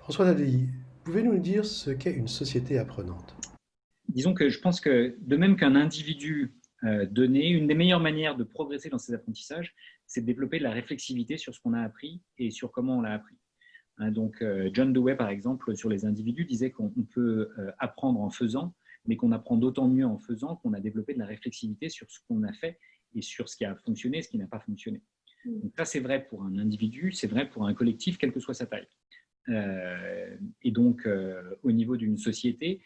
François Dadei, pouvez-vous nous dire ce qu'est une société apprenante? Disons que je pense que de même qu'un individu donné, une des meilleures manières de progresser dans ses apprentissages, c'est de développer de la réflexivité sur ce qu'on a appris et sur comment on l'a appris. Donc, John Dewey, par exemple, sur les individus, disait qu'on peut apprendre en faisant, mais qu'on apprend d'autant mieux en faisant qu'on a développé de la réflexivité sur ce qu'on a fait et sur ce qui a fonctionné et ce qui n'a pas fonctionné. Donc ça, c'est vrai pour un individu, c'est vrai pour un collectif, quelle que soit sa taille. Et donc, au niveau d'une société,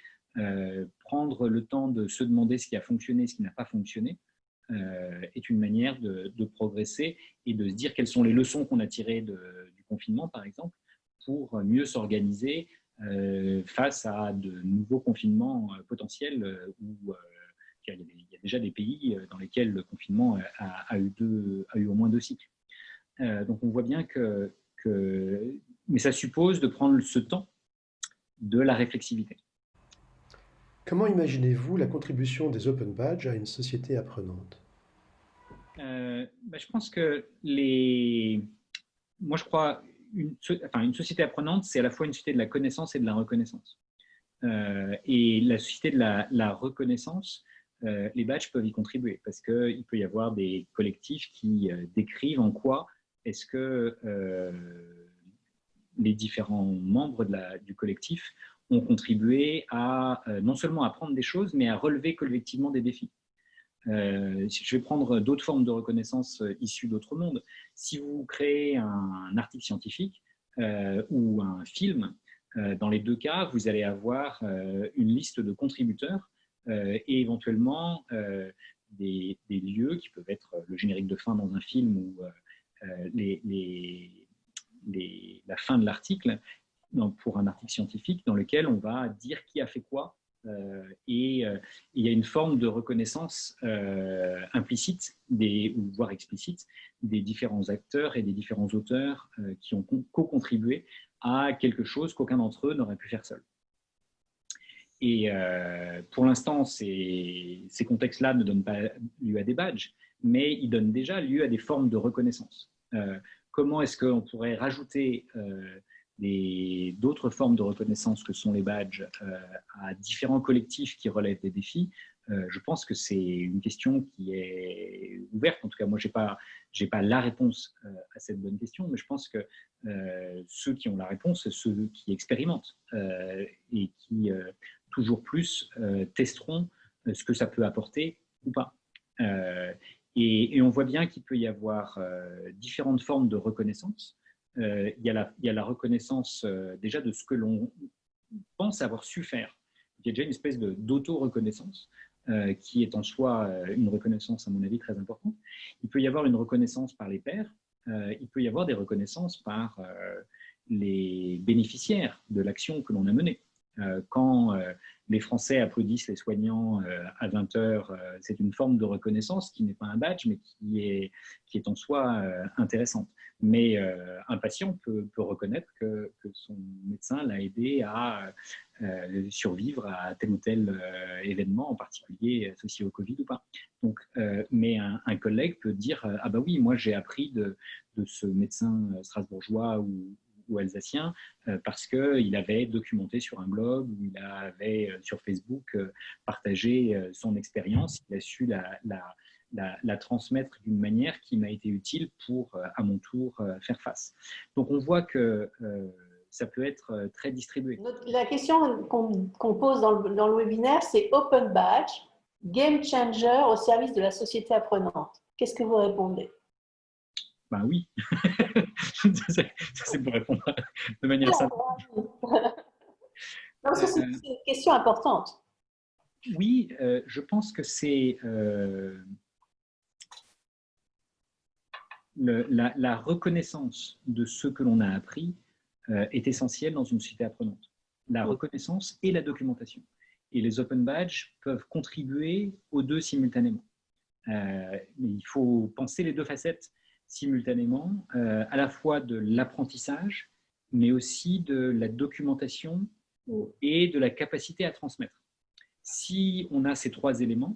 prendre le temps de se demander ce qui a fonctionné, ce qui n'a pas fonctionné, est une manière de progresser et de se dire quelles sont les leçons qu'on a tirées du confinement, par exemple, pour mieux s'organiser face à de nouveaux confinements potentiels où il y a déjà des pays dans lesquels le confinement a eu au moins 2 cycles. Donc on voit bien mais ça suppose de prendre ce temps de la réflexivité. Comment imaginez-vous la contribution des Open Badges à une société apprenante? Je pense que moi je crois une société apprenante, c'est à la fois une société de la connaissance et de la reconnaissance. Et la société de la reconnaissance, les badges peuvent y contribuer parce qu'il peut y avoir des collectifs qui décrivent en quoi est-ce que les différents membres du collectif ont contribué à non seulement apprendre des choses, mais à relever collectivement des défis. Je vais prendre d'autres formes de reconnaissance issues d'autres mondes. Si vous créez un article scientifique ou un film, dans les deux cas, vous allez avoir une liste de contributeurs et éventuellement des lieux qui peuvent être le générique de fin dans un film ou la fin de l'article pour un article scientifique dans lequel on va dire qui a fait quoi. Et il y a une forme de reconnaissance implicite, ou voire explicite, des différents acteurs et des différents auteurs qui ont co-contribué à quelque chose qu'aucun d'entre eux n'aurait pu faire seul. Et pour l'instant, ces contextes-là ne donnent pas lieu à des badges, mais ils donnent déjà lieu à des formes de reconnaissance. Comment est-ce qu'on pourrait rajouter d'autres formes de reconnaissance que sont les badges à différents collectifs qui relèvent des défis? Je pense que c'est une question qui est ouverte. En tout cas, moi, je n'ai pas la réponse à cette bonne question, mais je pense que ceux qui ont la réponse, c'est ceux qui expérimentent et qui toujours plus testeront ce que ça peut apporter ou pas. Et on voit bien qu'il peut y avoir différentes formes de reconnaissance. Il y a la reconnaissance déjà de ce que l'on pense avoir su faire. Il y a déjà une espèce d'auto-reconnaissance qui est en soi une reconnaissance, à mon avis, très importante. Il peut y avoir une reconnaissance par les pairs. Il peut y avoir des reconnaissances par les bénéficiaires de l'action que l'on a menée. Quand les Français applaudissent les soignants à 20h, c'est une forme de reconnaissance qui n'est pas un badge, mais qui est en soi intéressante. Mais un patient peut reconnaître que son médecin l'a aidé à survivre à tel ou tel événement, en particulier associé au Covid ou pas. Donc, mais un collègue peut dire ah bah oui, moi j'ai appris de ce médecin strasbourgeois ou alsacien parce qu'il avait documenté sur un blog ou il avait sur Facebook partagé son expérience. Il a su la transmettre d'une manière qui m'a été utile pour, à mon tour, faire face. Donc on voit que ça peut être très distribué. La question qu'on pose dans le webinaire, c'est Open Badge, game changer au service de la société apprenante. Qu'est-ce que vous répondez? Ben oui, ça c'est pour répondre de manière simple. C'est une question importante. Oui, je pense que c'est la reconnaissance de ce que l'on a appris est essentielle dans une société apprenante. La reconnaissance et la documentation. Et les open badges peuvent contribuer aux deux simultanément. Mais il faut penser les deux facettes simultanément, à la fois de l'apprentissage, mais aussi de la documentation et de la capacité à transmettre. Si on a ces trois éléments,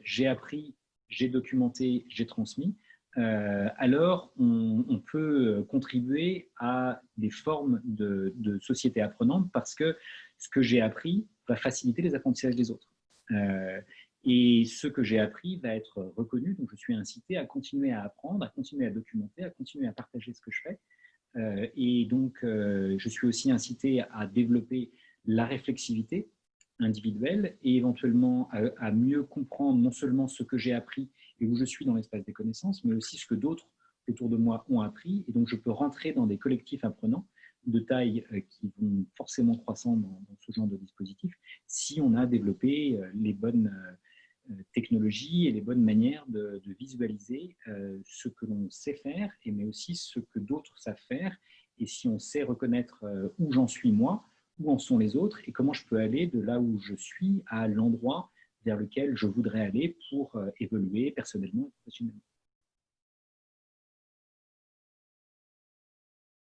j'ai appris, j'ai documenté, j'ai transmis, alors on peut contribuer à des formes de société apprenante parce que ce que j'ai appris va faciliter les apprentissages des autres. Et ce que j'ai appris va être reconnu, donc je suis incité à continuer à apprendre, à continuer à documenter, à continuer à partager ce que je fais. Et donc, je suis aussi incité à développer la réflexivité individuelle et éventuellement à mieux comprendre non seulement ce que j'ai appris et où je suis dans l'espace des connaissances, mais aussi ce que d'autres autour de moi ont appris. Et donc, je peux rentrer dans des collectifs apprenants de taille qui vont forcément croissant dans ce genre de dispositif si on a développé les bonnes technologies et les bonnes manières de visualiser ce que l'on sait faire, mais aussi ce que d'autres savent faire. Et si on sait reconnaître où j'en suis moi, où en sont les autres et comment je peux aller de là où je suis à l'endroit vers lequel je voudrais aller pour évoluer personnellement et professionnellement.